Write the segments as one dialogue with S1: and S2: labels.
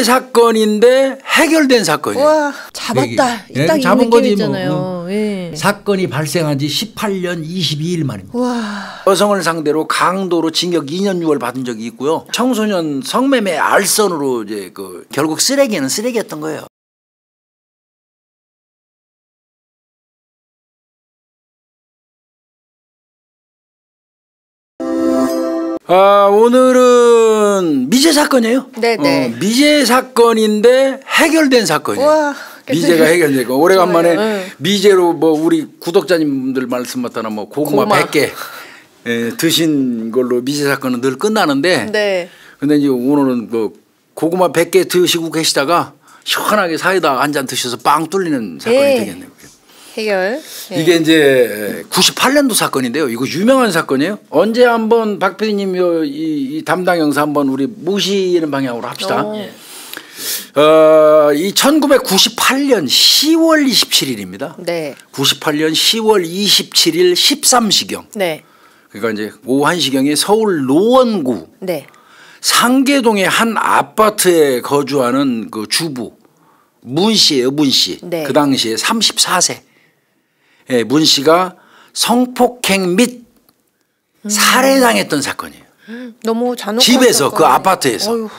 S1: 미제 사건인데 해결된 사건이에요.
S2: 와, 잡았다.
S1: 예,
S2: 딱 이
S1: 잡은 거지
S2: 느낌이잖아요.
S1: 뭐.
S2: 예.
S1: 사건이 발생한 지 18년 22일 만입니다.
S2: 와.
S1: 여성을 상대로 강도로 징역 2년 6월 받은 적이 있고요. 청소년 성매매 알선으로 이제 결국 쓰레기는 쓰레기였던 거예요. 오늘은 미제 사건이에요.
S2: 네네.
S1: 미제 사건인데 해결된 사건이에요.
S2: 와,
S1: 미제가 해결되고 오래간만에
S2: 좋아요.
S1: 미제로 뭐 우리 구독자님들 말씀 맞다나 뭐 고구마 100개 드신 걸로 미제 사건은 늘 끝나는데.
S2: 네.
S1: 근데 이제 오늘은 고구마 100개 드시고 계시다가 시원하게 사이다 한 잔 드셔서 빵 뚫리는 사건이 되겠네요.
S2: 해결.
S1: 이게 이제 98년도 사건인데요. 이거 유명한 사건이에요. 언제 한번 박 PD님 이 담당 형사 한번 우리 모시는 방향으로 합시다. 이 1998년 10월 27일입니다.
S2: 네.
S1: 98년 10월 27일 13시경.
S2: 네.
S1: 그러니까 이제 오후 1시경에 서울 노원구
S2: 네.
S1: 상계동의 한 아파트에 거주하는 그 주부 문 씨예요. 문 씨.
S2: 네.
S1: 그 당시에 34세. 예, 문 씨가 성폭행 및 살해당했던 사건이에요.
S2: 너무 잔혹한
S1: 집에서
S2: 사건.
S1: 그 아파트에서.
S2: 어휴.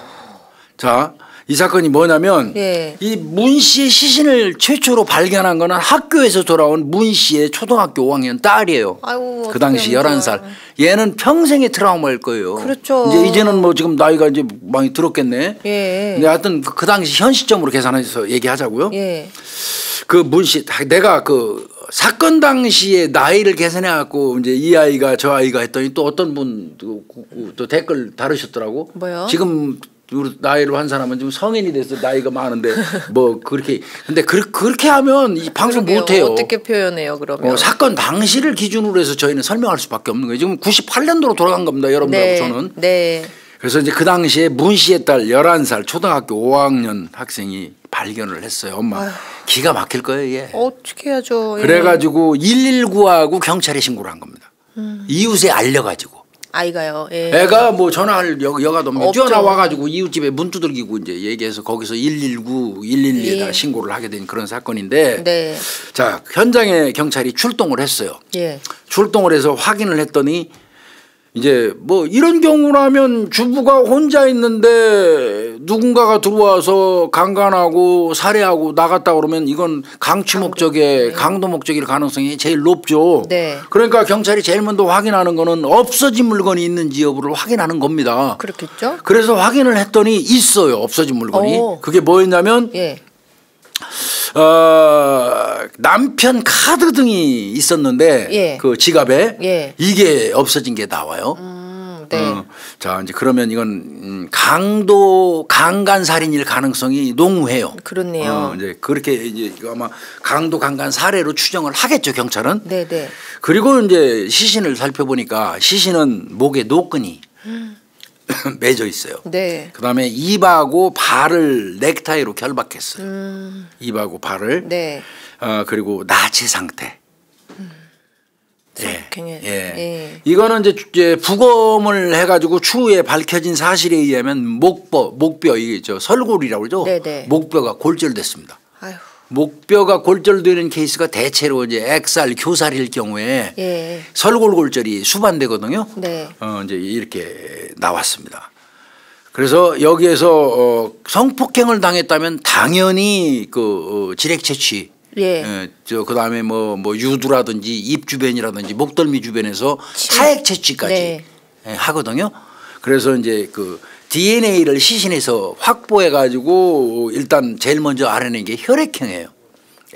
S1: 자, 이 사건이 뭐냐면
S2: 예.
S1: 이 문 씨의 시신을 최초로 발견한 거는 학교에서 돌아온 문 씨의 초등학교 5학년 딸이에요.
S2: 아이고,
S1: 그 당시
S2: 어떡해,
S1: 11살. 얘는 평생의 트라우마일 거예요.
S2: 그렇죠.
S1: 이제는 뭐 지금 나이가 이제 많이 들었겠네.
S2: 예.
S1: 근데 하여튼 그 당시 현 시점으로 계산해서 얘기하자고요.
S2: 예.
S1: 그 문 씨, 내가 그 사건 당시에 나이를 계산해 갖고 이제 이 아이가 저 아이가 했더니 또 어떤 분 또 댓글 다루셨더라고.
S2: 뭐요?
S1: 지금 우리 나이로 한 사람은 지금 성인이 돼서 나이가 많은데 뭐 그렇게 근데 그렇게 하면 이 방송 못 해요.
S2: 어떻게 표현해요, 그러면?
S1: 사건 당시를 기준으로 해서 저희는 설명할 수밖에 없는 거예요. 지금 98년도로 돌아간 겁니다, 여러분들하고
S2: 네.
S1: 저는.
S2: 네.
S1: 그래서 이제 그 당시에 문 씨의 딸 11살 초등학교 5학년 학생이 발견을 했어요. 엄마
S2: 아휴.
S1: 기가 막힐 거예요, 얘.
S2: 어떻게 해야죠? 예.
S1: 그래가지고 119하고 경찰에 신고를 한 겁니다. 이웃에 알려가지고.
S2: 아이가요. 예.
S1: 애가 뭐 전화할 여가도 없는
S2: 없죠.
S1: 뛰어나와가지고 이웃집에 문 두들기고 이제 얘기해서 거기서 119, 112에다
S2: 예.
S1: 신고를 하게 된 그런 사건인데.
S2: 네.
S1: 자, 현장에 경찰이 출동을 했어요.
S2: 예.
S1: 출동을 해서 확인을 했더니 이제 뭐 이런 경우라면 주부가 혼자 있는데 누군가가 들어와서 강간하고 살해하고 나갔다 그러면 이건 강취 목적의 강도 목적일 가능성이 제일 높죠.
S2: 네.
S1: 그러니까 경찰이 제일 먼저 확인하는 거는 없어진 물건이 있는지 여부를 확인하는 겁니다.
S2: 그렇겠죠?
S1: 그래서 확인을 했더니 있어요. 없어진 물건이.
S2: 오.
S1: 그게 뭐였냐면
S2: 예.
S1: 남편 카드 등이 있었는데
S2: 예.
S1: 그 지갑에
S2: 예.
S1: 이게 없어진 게 나와요.
S2: 네.
S1: 자 이제 그러면 이건 강간 살인일 가능성이 농후해요.
S2: 그렇네요.
S1: 이제 그렇게 이제 아마 강도 강간 살해로 추정을 하겠죠 경찰은.
S2: 네네.
S1: 그리고 이제 시신을 살펴보니까 시신은 목에 노끈이 매져 있어요.
S2: 네.
S1: 그다음에 입하고 발을 넥타이로 결박했어요. 입하고 발을.
S2: 네.
S1: 그리고 나체 상태.
S2: 성폭행에.
S1: 예. 이거는 이제 부검을 해가지고 추후에 밝혀진 사실에 의하면 목뼈 이게 설골이라고 그러죠.
S2: 네네.
S1: 목뼈가 골절됐습니다.
S2: 아휴.
S1: 목뼈가 골절되는 케이스가 대체로 이제 액살, 교살일 경우에
S2: 예.
S1: 설골 골절이 수반되거든요.
S2: 네.
S1: 이제 이렇게 나왔습니다. 그래서 여기에서 성폭행을 당했다면 당연히 그 질액 채취,
S2: 예.
S1: 그다음에 뭐 유두라든지 입 주변이라든지 목덜미 주변에서 타액 채취까지
S2: 네.
S1: 하거든요. 그래서 이제 그 DNA를 시신에서 확보해 가지고 일단 제일 먼저 알아낸 게 혈액형이에요.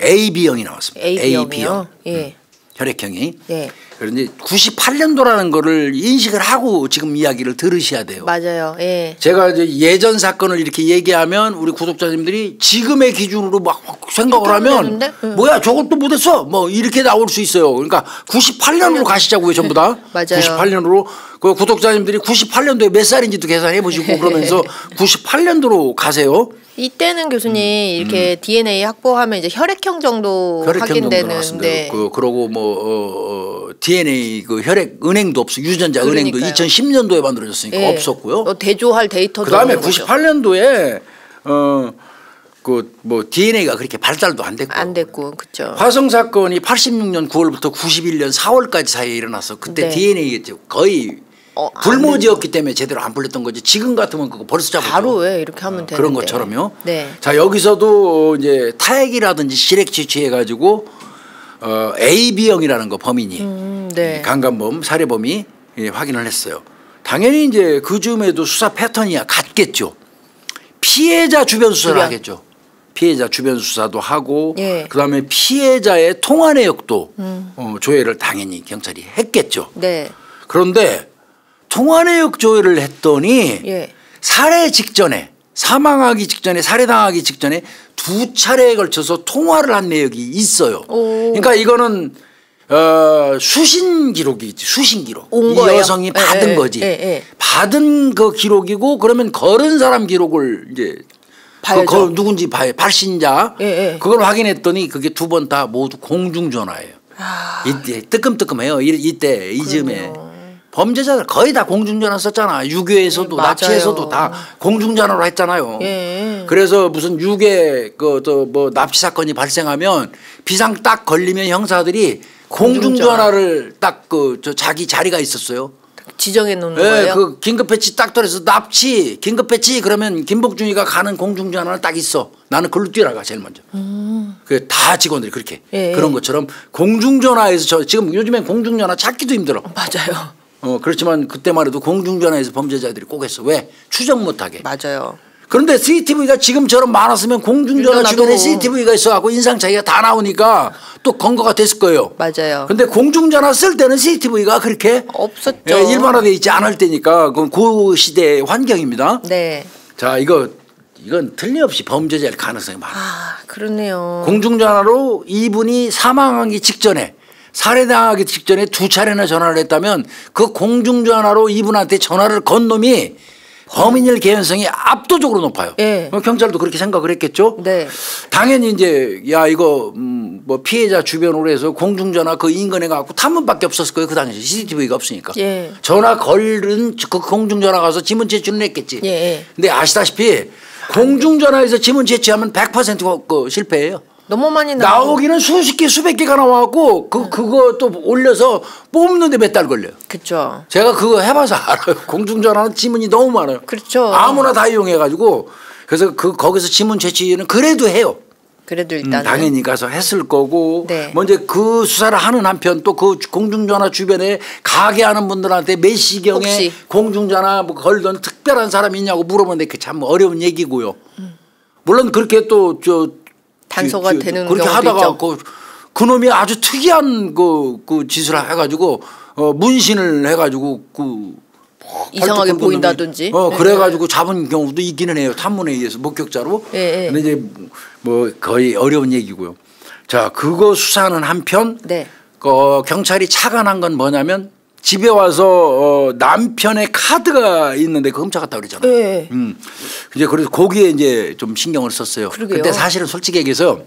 S1: AB형이 나왔습니다.
S2: AB형이요? 예.
S1: 혈액형이.
S2: 예.
S1: 그런데 98년도라는 거를 인식을 하고 지금 이야기를 들으셔야 돼요.
S2: 맞아요. 예.
S1: 제가 이제 예전 사건을 이렇게 얘기하면 우리 구독자님들이 지금의 기준으로 막 생각을 하면 뭐야 저것도 못했어 뭐 이렇게 나올 수 있어요. 그러니까 98년으로 가시자고요 전부 다.
S2: 맞아요.
S1: 98년으로 그 구독자님들이 98년도에 몇 살인지도 계산해 보시고 그러면서 98년도로 가세요.
S2: 이때는 교수님 이렇게 DNA 확보하면 이제 혈액형 정도 확인되는데
S1: 그러고 뭐 DNA 그 혈액 은행도 없어 유전자 은행도
S2: 그러니까요.
S1: 2010년도에 만들어졌으니까
S2: 예.
S1: 없었고요.
S2: 대조할 데이터도
S1: 그다음에
S2: 없는 거죠.
S1: 98년도에 그 뭐 DNA가 그렇게 발달도 안 됐고.
S2: 그렇죠.
S1: 화성 사건이 86년 9월부터 91년 4월까지 사이에 일어났어. 그때
S2: 네.
S1: DNA 거의 불모지였기 때문에 제대로 안 풀렸던 거지. 지금 같으면 그거 벌써 잡았죠.
S2: 바로 왜 이렇게 하면 되는데.
S1: 그런 것처럼요.
S2: 네.
S1: 자 여기서도 이제 타액이라든지 실액 채취해 가지고 AB형이라는 거 범인이
S2: 네.
S1: 강간범 살해범이 확인을 했어요. 당연히 이제 그 즈음에도 수사 패턴이 같겠죠. 피해자 주변 수사를 하겠죠. 피해자 주변 수사도 하고
S2: 예.
S1: 그다음에 피해자의 통화 내역도 조회를 당연히 경찰이 했겠죠.
S2: 네.
S1: 그런데 통화 내역 조회를 했더니
S2: 예.
S1: 살해 직전에 사망하기 직전에 살해당하기 직전에 2차례에 걸쳐서 통화를 한 내역이 있어요. 그러니까 이거는 수신 기록이지. 수신 기록.
S2: 온
S1: 이
S2: 거예요?
S1: 여성이 받은 거지. 받은 그 기록이고 그러면 걸은 사람 기록을 이제 그 누군지 봐요. 발신자. 그걸 확인했더니 그게 2번 다 모두 공중전화예요. 이때 뜨끔뜨끔해요. 이때 이즈음에. 범죄자들 거의 다 공중전화 썼잖아. 유괴에서도 납치에서도 다 공중전화로 했잖아요. 그래서 무슨 유괴 뭐 납치 사건이 발생하면 비상 딱 걸리면 형사들이 공중전화를 딱 저 자기 자리가 있었어요.
S2: 지정해 놓는 거예요?
S1: 그 긴급 배치 딱 떨어서 납치 긴급 배치 그러면 김복준이가 가는 공중전화는 딱 있어. 나는 글로 뛰어나가 제일 먼저. 그 다 직원들이 그렇게 그런 것처럼 공중전화에서 지금 요즘엔 공중전화 찾기도 힘들어.
S2: 맞아요.
S1: 그렇지만 그때만 해도 공중전화에서 범죄자들이 꼭 했어. 왜? 추적 못하게.
S2: 맞아요.
S1: 그런데 CCTV가 지금처럼 많았으면 공중전화 주변에 CCTV가 있어갖고 인상차이가 다 나오니까 또 검거가 됐을 거예요.
S2: 맞아요.
S1: 그런데 공중전화 쓸 때는 CCTV가 그렇게
S2: 없었죠.
S1: 일반화되어 있지 않을 때니까 그건 그 시대의 환경입니다.
S2: 네.
S1: 자 이건 틀림없이 범죄자일 가능성이 많아요.
S2: 그러네요.
S1: 공중전화로 이분이 사망하기 직전에 살해당하기 직전에 2차례나 전화를 했다면 그 공중전화로 이분한테 전화를 건 놈이 범인일 개연성이 압도적으로 높아요. 경찰도 그렇게 생각을 했겠죠.
S2: 네.
S1: 당연히 이제 이거 뭐 피해자 주변으로 해서 공중전화 그 인근에 가고 탐문밖에 없었을 거예요. 그 당시에 CCTV가 없으니까. 전화 걸은 그 공중전화 가서 지문 제출은 했겠지. 근데 아시다시피 공중전화에서 지문 제출하면 100% 실패예요.
S2: 너무 많이
S1: 나오기는 수십 개 수백 개가 나와갖고 그거 또 올려서 뽑는데 몇 달 걸려요.
S2: 그렇죠.
S1: 제가 그거 해봐서 알아요. 공중전화는 지문이 너무 많아요.
S2: 그렇죠.
S1: 아무나 다 이용해가지고 그래서 거기서 지문 채취는 그래도 해요.
S2: 그래도 일단
S1: 당연히 가서 했을 거고
S2: 네.
S1: 먼저 그 수사를 하는 한편 또 그 공중전화 주변에 가게 하는 분들한테 몇 시경에 공중전화 뭐 걸던 특별한 사람이 있냐고 물어보는데 그 참 어려운 얘기고요. 물론 그렇게 또
S2: 단서가 되는
S1: 그렇게
S2: 경우도
S1: 하다가
S2: 있죠.
S1: 그놈이 아주 특이한 그 짓을 해가지고 문신을 해가지고
S2: 이상하게 보인다든지
S1: 그래가지고 잡은 경우도 있기는 해요. 탐문에 의해서 목격자로. 근데 이제 뭐 거의 어려운 얘기고요. 자 그거 수사하는 한편 경찰이 착안한 건 뭐냐면 집에 와서 남편의 카드가 있는데 그 훔쳐갔다 그러잖아요. 이제 그래서 거기에 이제 좀 신경을 썼어요. 근데 사실은 솔직히 얘기해서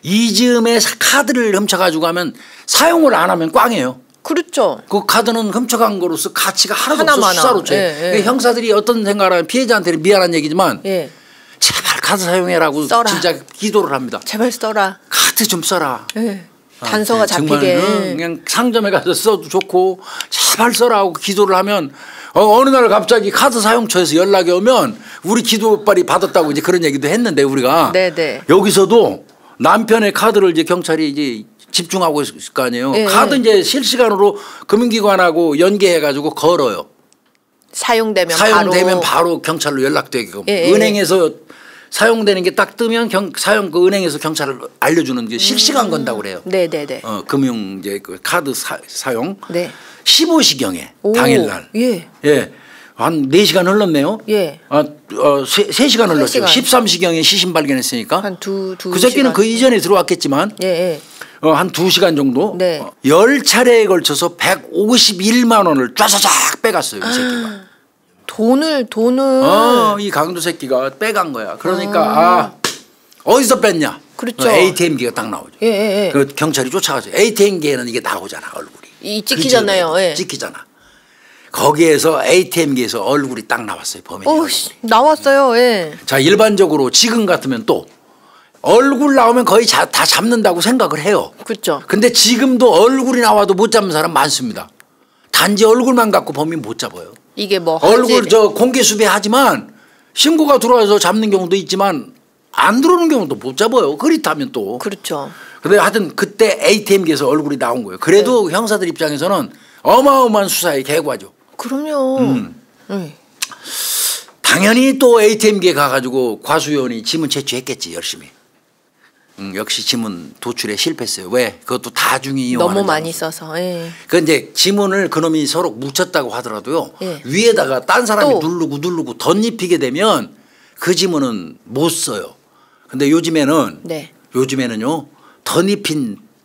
S1: 이즈음에 카드를 훔쳐가지고 가면 사용을 안 하면 꽝이에요.
S2: 그렇죠.
S1: 그 카드는 훔쳐간 거로서 가치가 하나도 없어 수사로 돼. 형사들이 어떤 생각을 하면 피해자한테는 미안한 얘기지만 제발 카드 사용해라고 진짜 기도를 합니다.
S2: 제발 써라.
S1: 카드 좀 써라.
S2: 단서가 잡히게.
S1: 그냥 상점에 가서 써도 좋고 제발 써라 하고 기도를 하면 어느 날 갑자기 카드 사용처에서 연락이 오면 우리 기도빨이 받았다고 이제 그런 얘기도 했는데 우리가 여기서도 남편의 카드를 이제 경찰이 이제 집중하고 있을 거 아니에요. 카드 이제 실시간으로 금융기관하고 연계해가지고 걸어요. 사용되면 바로 경찰로 연락되게끔 은행에서 사용되는 게 딱 뜨면 그 은행에서 경찰을 알려주는 게 실시간 건다고 그래요. 금융 이제 그 카드 사용. 15시경에 당일날. 한 4시간 흘렀네요. 3시간 흘렀죠. 13시경에 시신 발견했으니까.
S2: 한 두
S1: 그 새끼는 그 이전에 들어왔겠지만 한 2시간 정도 10차례에 걸쳐서 151만 원을 쫙쫙 빼갔어요. 이 새끼가.
S2: 돈을
S1: 이 강도 새끼가 빼간 거야. 그러니까 어디서 뺐냐.
S2: 그렇죠.
S1: ATM기가 딱 나오죠. 그 경찰이 쫓아가죠. ATM기에는 이게 나오잖아 얼굴이.
S2: 찍히잖아요.
S1: 찍히잖아. 거기에서 ATM기에서 얼굴이 딱 나왔어요. 범인이.
S2: 나왔어요. 예.
S1: 자, 일반적으로 지금 같으면 또 얼굴 나오면 거의 다 잡는다고 생각을 해요.
S2: 그렇죠.
S1: 근데 지금도 얼굴이 나와도 못 잡는 사람 많습니다. 단지 얼굴만 갖고 범인 못 잡아요.
S2: 이게 뭐
S1: 얼굴 공개 수배하지만 신고가 들어와서 잡는 경우도 있지만 안 들어오는 경우도 못 잡아요. 그렇다면 또.
S2: 그렇죠.
S1: 근데 하여튼 그때 ATM기에서 얼굴이 나온 거예요. 그래도 형사들 입장에서는 어마어마한 수사에 개과죠.
S2: 그럼요.
S1: 당연히 또 ATM기에 가가지고 과수원이 지문 채취했겠지 열심히. 역시 지문 도출에 실패했어요. 왜? 그것도 다중이 이용하는
S2: 너무 많이 써서. 예.
S1: 그 이제 지문을 그놈이 서로 묻혔다고 하더라도요.
S2: 예.
S1: 위에다가 딴 사람이 누르고 덧입히게 되면 그 지문은 못 써요. 근데 요즘에는요.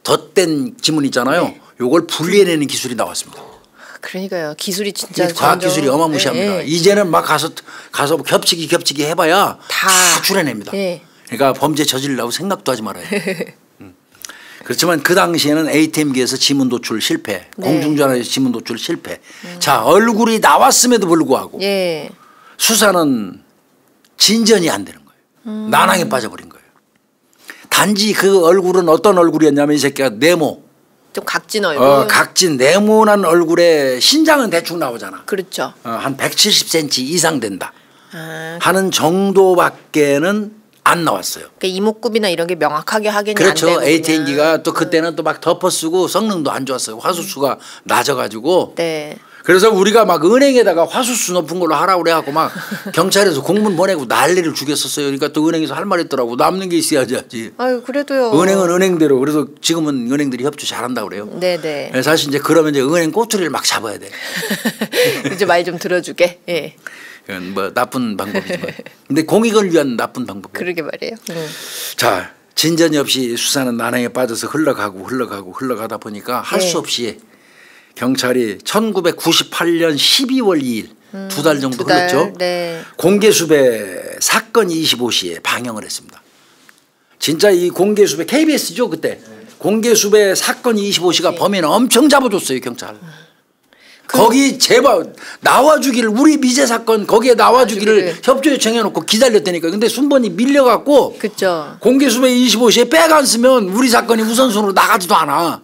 S1: 덧댄 지문 있잖아요.
S2: 네.
S1: 요걸 분리해내는 기술이 나왔습니다.
S2: 그러니까요. 기술이 진짜
S1: 과학 기술이 어마무시합니다.
S2: 예.
S1: 이제는 막 가서 겹치기 해봐야 다 줄여냅니다.
S2: 예.
S1: 그러니까 범죄 저지르려고 생각도 하지 말아요. 그렇지만 그 당시에는 ATM기에서 지문 도출 실패, 공중전화에서 지문 도출 실패. 자, 얼굴이 나왔음에도 불구하고 수사는 진전이 안 되는 거예요. 난항에 빠져버린 거예요. 단지 그 얼굴은 어떤 얼굴이었냐면 이 새끼가 네모.
S2: 좀 각진 얼굴.
S1: 각진 네모난 얼굴에 신장은 대충 나오잖아.
S2: 그렇죠.
S1: 한 170cm 이상 된다. 하는 정도밖에는 안 나왔어요.
S2: 그러니까 이목구비나 이런 게 명확하게 확인이
S1: 그렇죠.
S2: 안 되고.
S1: ATM기가 또 그때는 또 막 덮어쓰고 성능도 안 좋았어요. 화수수가 낮아가지고.
S2: 네.
S1: 그래서 우리가 막 은행에다가 화수수 높은 걸로 하라고 그래갖고 막 경찰에서 공문 보내고 난리를 죽였었어요. 그러니까 또 은행에서 할 말 있더라고. 남는 게 있어야지 하지.
S2: 아유 그래도요.
S1: 은행은 은행대로. 그래서 지금은 은행들이 협조 잘한다고 그래요.
S2: 네네.
S1: 사실 이제 그러면 이제 은행 꼬투리를 막 잡아야 돼.
S2: 이제 말 좀 들어주게. 예.
S1: 이건 뭐 나쁜 방법이지만. 근데 공익을 위한 나쁜 방법.
S2: 그러게 말이에요.
S1: 자, 진전이 없이 수사는 난항에 빠져서 흘러가다 보니까 할 수 없이 경찰이 1998년 12월 2일 두 달 정도 흘렀죠.
S2: 네.
S1: 공개수배 사건 25시에 방영을 했습니다. 진짜 이 공개수배 KBS죠 그때. 공개수배 사건 25시가 범인을 엄청 잡아줬어요 경찰. 거기 제발 나와주기를 우리 미제 사건 거기에 나와주기를 협조 요청해놓고 기다렸다니까. 근데 순번이 밀려갖고
S2: 그쵸.
S1: 공개수배 25시에 백 안 쓰면 우리 사건이 우선순위로 나가지도 않아.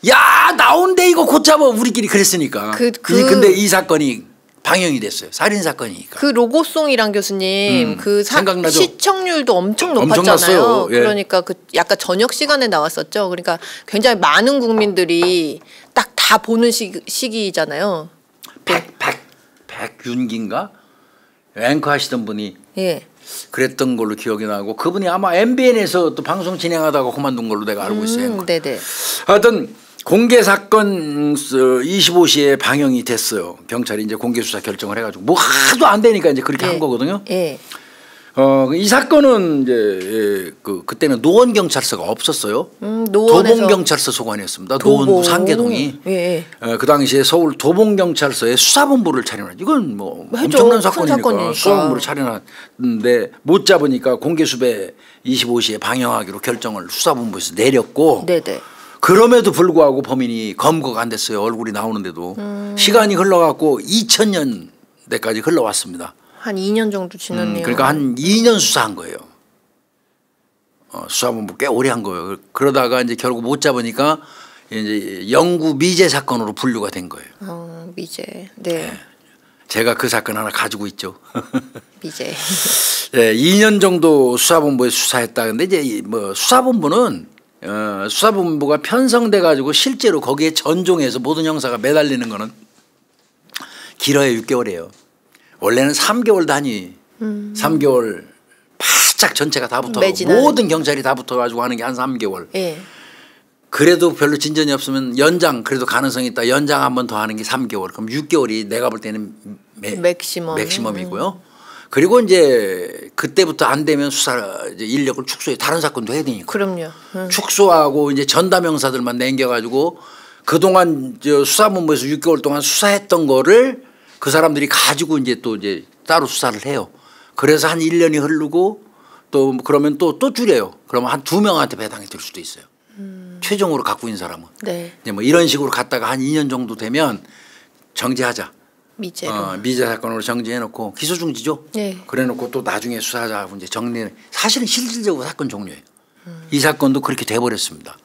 S1: 야 나온대 이거 곧 잡아 우리끼리 그랬으니까. 근데 이 사건이 방영이 됐어요. 살인 사건이니까.
S2: 그 로고송이랑 교수님
S1: 생각나죠?
S2: 시청률도 엄청 높았잖아요.
S1: 엄청났어요. 예.
S2: 그러니까 그 약간 저녁 시간에 나왔었죠. 그러니까 굉장히 많은 국민들이 딱 다 보는 시기잖아요.
S1: 백윤기인가 앵커 하시던 분이
S2: 예.
S1: 그랬던 걸로 기억이 나고 그분이 아마 MBN에서 또 방송 진행하다가 그만둔 걸로 내가 알고 있어요.
S2: 네네.
S1: 하여튼 공개 사건 25시에 방영이 됐어요. 경찰이 이제 공개 수사 결정을 해가지고 뭐 하도 안 되니까 이제 그렇게 한 거거든요.
S2: 예.
S1: 이 사건은 이제 그때는 노원 경찰서가 없었어요. 도봉 경찰서 소관이었습니다. 노원 상계동이.
S2: 예.
S1: 그 당시에 서울 도봉 경찰서에 수사본부를 차려놨. 이건 뭐 엄청난 사건이니까 수사본부를 차려놨는데 못 잡으니까 공개수배 25시에 방영하기로 결정을 수사본부에서 내렸고.
S2: 네네.
S1: 그럼에도 불구하고 범인이 검거가 안 됐어요. 얼굴이 나오는데도 시간이 흘러갖고 2000년대까지 흘러왔습니다.
S2: 한 2년 정도 지났네요.
S1: 그러니까 한 2년 수사한 거예요. 수사본부 꽤 오래 한 거예요. 그러다가 이제 결국 못 잡으니까 이제 영구 미제 사건으로 분류가 된 거예요.
S2: 미제. 네.
S1: 제가 그 사건 하나 가지고 있죠.
S2: 미제.
S1: 네, 2년 정도 수사본부에 수사했다. 근데 이제 뭐 수사본부가 편성돼 가지고 실제로 거기에 전종해서 모든 형사가 매달리는 거는 길어야 6개월이에요. 원래는 3개월 단위, 3개월 바짝 전체가 다 붙어 모든 경찰이 다 붙어가지고 하는 게 한 3개월.
S2: 예.
S1: 그래도 별로 진전이 없으면 연장 그래도 가능성이 있다. 연장 한 번 더 하는 게 3개월. 그럼 6개월이 내가 볼 때는 맥시멈이고요. 그리고 이제 그때부터 안 되면 수사 이제 인력을 축소해 다른 사건도 해야 되니까.
S2: 그럼요.
S1: 축소하고 이제 전담 형사들만 남겨가지고 그동안 수사본부에서 6개월 동안 수사했던 거를 그 사람들이 가지고 이제 또 이제 따로 수사를 해요. 그래서 한 1년이 흐르고 또 그러면 또 줄여요. 그러면 한 2명한테 배당이 될 수도 있어요. 최종으로 갖고 있는 사람은.
S2: 네.
S1: 이제 뭐 이런 식으로 갔다가 한 2년 정도 되면 정지하자.
S2: 미제로.
S1: 미제 사건으로 정지해놓고 기소 중지죠.
S2: 네.
S1: 그래놓고 또 나중에 수사하자고 이제 정리. 사실은 실질적으로 사건 종료예요. 이 사건도 그렇게 돼버렸습니다.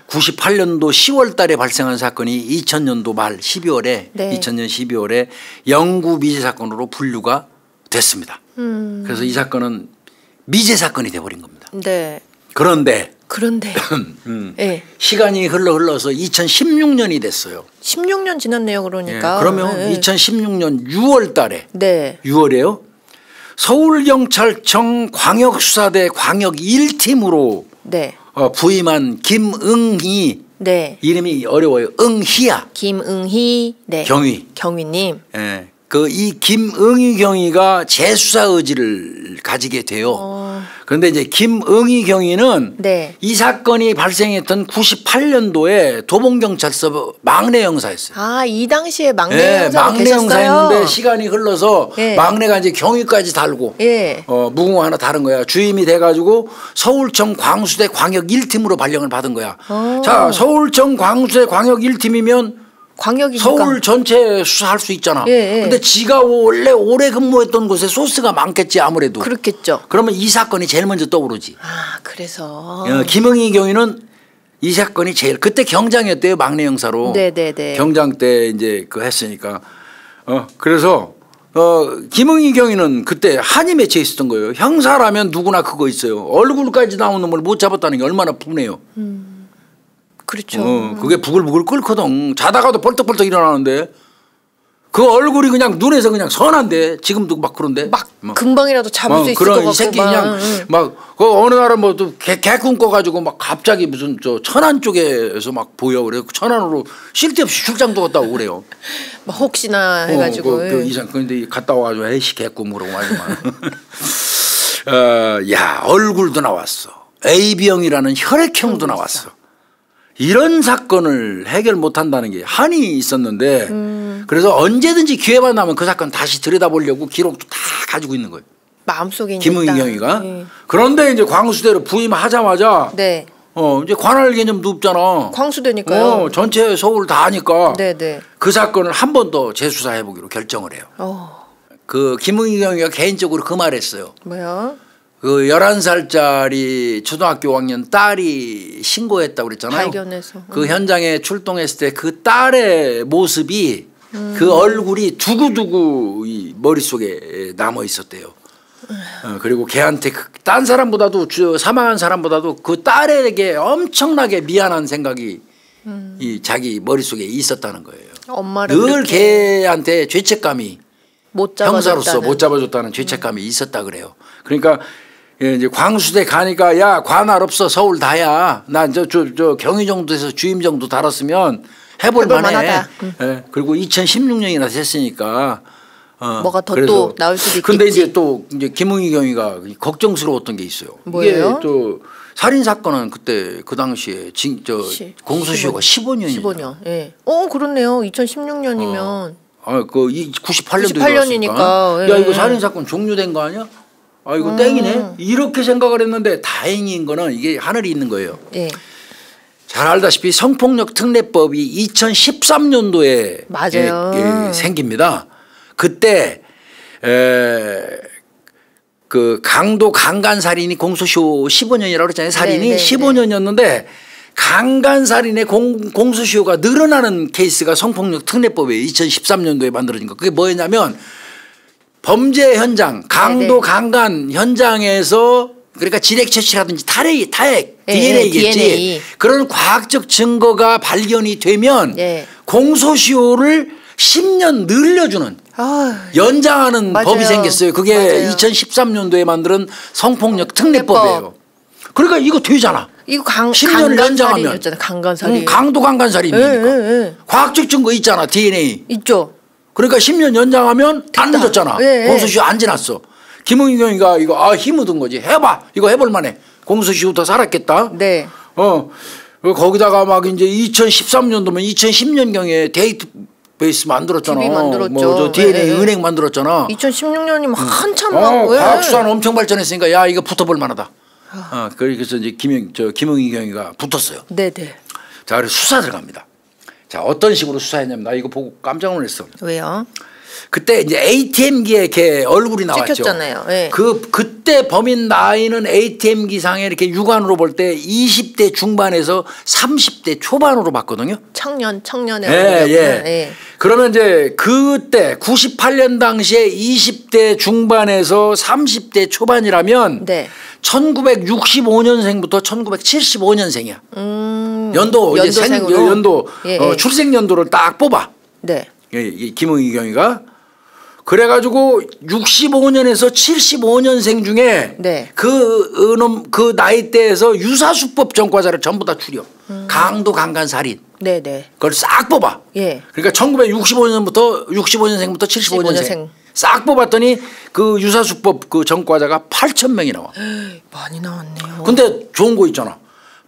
S1: 98년도 10월달에 발생한 사건이 2000년도 말 12월에
S2: 네.
S1: 2000년 12월에 영구 미제 사건으로 분류가 됐습니다. 그래서 이 사건은 미제 사건이 돼버린 겁니다.
S2: 네.
S1: 그런데
S2: 네.
S1: 시간이 흘러서 2016년이 됐어요.
S2: 16년 지났네요, 그러니까.
S1: 그러면
S2: 네.
S1: 2016년 6월 달에
S2: 네.
S1: 6월에요. 서울경찰청 광역수사대 광역 1팀으로
S2: 네.
S1: 부임한 김응희
S2: 네.
S1: 이름이 어려워요. 응희야.
S2: 김응희. 네. 경위님.
S1: 예. 그 이 김응희 경위가 재수사 의지를 가지게 돼요. 그런데 이제 김응희 경위는
S2: 네.
S1: 이 사건이 발생했던 98년도에 도봉경찰서 막내 형사였어요.
S2: 아, 이 당시에 막내 형사가
S1: 막내
S2: 계셨어요.
S1: 형사였는데 시간이 흘러서
S2: 예.
S1: 막내가 이제 경위까지 달고
S2: 예.
S1: 무궁화 하나 다른 거야. 주임이 돼가지고 서울청 광수대 광역 1팀으로 발령을 받은 거야. 자, 서울청 광수대 광역 1팀이면
S2: 광역이니까.
S1: 서울 전체 수사할 수 있잖아.
S2: 예, 예.
S1: 근데 지가 원래 오래 근무했던 곳에 소스가 많겠지 아무래도.
S2: 그렇겠죠.
S1: 그러면 이 사건이 제일 먼저 떠오르지.
S2: 아, 그래서.
S1: 김응희 경위는 이 사건이 제일 그때 경장이었대요. 막내 형사로.
S2: 네네네.
S1: 경장 때 이제 그 했으니까. 그래서 김응희 경위는 그때 한이 맺혀 있었던 거예요. 형사라면 누구나 그거 있어요. 얼굴까지 나온 놈을 못 잡았다는 게 얼마나 분해요.
S2: 그렇죠.
S1: 그게 부글부글 끓거든. 자다가도 벌떡벌떡 일어나는데 그 얼굴이 그냥 눈에서 그냥 선한데 지금도 막 그런데
S2: 막 금방이라도 잡을 수 있을 것
S1: 그런
S2: 같고.
S1: 이 새끼 그냥 막 그 어느 나라 뭐 또 개 꿈꿔가지고 막 갑자기 무슨 저 천안 쪽에서 막 보여 그래. 천안으로 쓸데없이 출장도 갔다 오고 그래요.
S2: 막 혹시나 해가지고.
S1: 그 이상 근데 갔다 와가지고 에이씨 개꿈으로 말이만. 야 얼굴도 나왔어. AB형이라는 혈액형도 나왔어. 이런 사건을 해결 못한다는 게 한이 있었는데 그래서 언제든지 기회만 나면 그 사건 다시 들여다보려고 기록도 다 가지고 있는 거예요.
S2: 마음속에
S1: 김응희 경위가. 그런데 이제 광수대로 부임하자마자
S2: 네.
S1: 이제 관할 개념도 없잖아.
S2: 광수대니까요.
S1: 전체 서울 다 하니까
S2: 네네.
S1: 그 사건을 한 번 더 재수사해 보기로 결정을 해요. 그 김응희 경위가 개인적으로 그 말했어요.
S2: 뭐야?
S1: 그 11살짜리 초등학교 5학년 딸이 신고했다고 그랬잖아요.
S2: 발견해서.
S1: 그 현장에 출동했을 때 그 딸의 모습이 그 얼굴이 두고두고 이 머릿속에 남아 있었대요. 그리고 걔한테 딴 사람보다도 사망한 사람보다도 그 딸에게 엄청나게 미안한 생각이 이 자기 머릿속에 있었다는 거예요.
S2: 엄마를
S1: 늘 걔한테 죄책감이
S2: 못 잡아줬다는.
S1: 형사로서 못 잡아줬다는 죄책감이 있었다 그래요. 그러니까 이제 광수대 가니까 야 관할 없어 서울 다야. 난 저 경위 정도에서 주임 정도 달았으면 해볼 만해. 예. 그리고 2016년이나 됐으니까.
S2: 뭐가 더 또 나올 수도 있겠지.
S1: 근데 이제 또 이제 김응희 경위가 걱정스러웠던 게 있어요.
S2: 뭐예요?
S1: 이게 또 살인 사건은 그때 그 당시에 공소시효가 15년이에요.
S2: 15년. 예. 그렇네요. 2016년이면.
S1: 그 98년도에
S2: 98년이니까.
S1: 야 이거 살인 사건 종료된 거 아니야? 이거 땡이네. 이렇게 생각을 했는데 다행인 거는 이게 하늘이 있는 거예요.
S2: 예.
S1: 잘 알다시피 성폭력 특례법이 2013년도에
S2: 맞아요.
S1: 생깁니다. 그때 그 강도 강간살인이 공소시효 15년이라고 그랬잖아요. 살인이
S2: 네,
S1: 15년이었는데 강간살인의 공소시효가 늘어나는 케이스가 성폭력 특례법에 2013년도에 만들어진 거. 그게 뭐였냐면 범죄 현장, 강도 강간 현장에서 그러니까 지렉처치라든지 타액, DNA겠지.
S2: DNA.
S1: 그런 과학적 증거가 발견이 되면 공소시효를 10년 늘려주는 연장하는
S2: 맞아요.
S1: 법이 생겼어요. 그게
S2: 맞아요.
S1: 2013년도에 만든 성폭력 특례법이에요. 그러니까 이거 되잖아.
S2: 이거
S1: 10년을 연장하면
S2: 강간살인.
S1: 강도 강간살인이니까. 과학적 증거 있잖아. DNA.
S2: 있죠.
S1: 그러니까 10년 연장하면 안 늦었잖아. 공소시효 안 지났어. 김응희 경위가 이거 힘 얻은 거지. 해봐. 이거 해볼 만해. 공소시효 더 살았겠다.
S2: 네.
S1: 거기다가 막 이제 2013년도면 2010년 경에 데이터베이스 만들었잖아.
S2: DB 만들었죠.
S1: 저 DNA 은행 만들었잖아.
S2: 2016년이면 한참 막.
S1: 과학수사는 엄청 발전했으니까 야 이거 붙어볼 만하다. 그래서 이제 김응희 경위가 붙었어요.
S2: 네네.
S1: 자, 그래서 수사 들어갑니다. 자, 어떤 식으로 수사했냐면 나 이거 보고 깜짝 놀랐어.
S2: 왜요?
S1: 그때 이제 ATM기에 걔 얼굴이 나왔죠.
S2: 찍혔잖아요. 네.
S1: 그때 범인 나이는 ATM기 상에 이렇게 육안으로 볼 때 20대 중반에서 30대 초반으로 봤거든요.
S2: 청년의
S1: 예. 예. 그러면 이제 그때 98년 당시에 20대 중반에서 30대 초반이라면
S2: 네.
S1: 1965년생부터 1975년생이야. 연도
S2: 예.
S1: 출생 연도를 딱 뽑아.
S2: 네.
S1: 김의경이가 그래가지고 65년에서 75년생 중에
S2: 네.
S1: 그 나이대에서 유사수법 전과자를 전부 다 추려. 강도 강간살인.
S2: 네네.
S1: 그걸 싹 뽑아.
S2: 예.
S1: 그러니까 1965년생부터 75년생 싹 뽑았더니 그 유사수법 그 전과자가 8,000명이 나와.
S2: 많이 나왔네요.
S1: 근데 좋은 거 있잖아.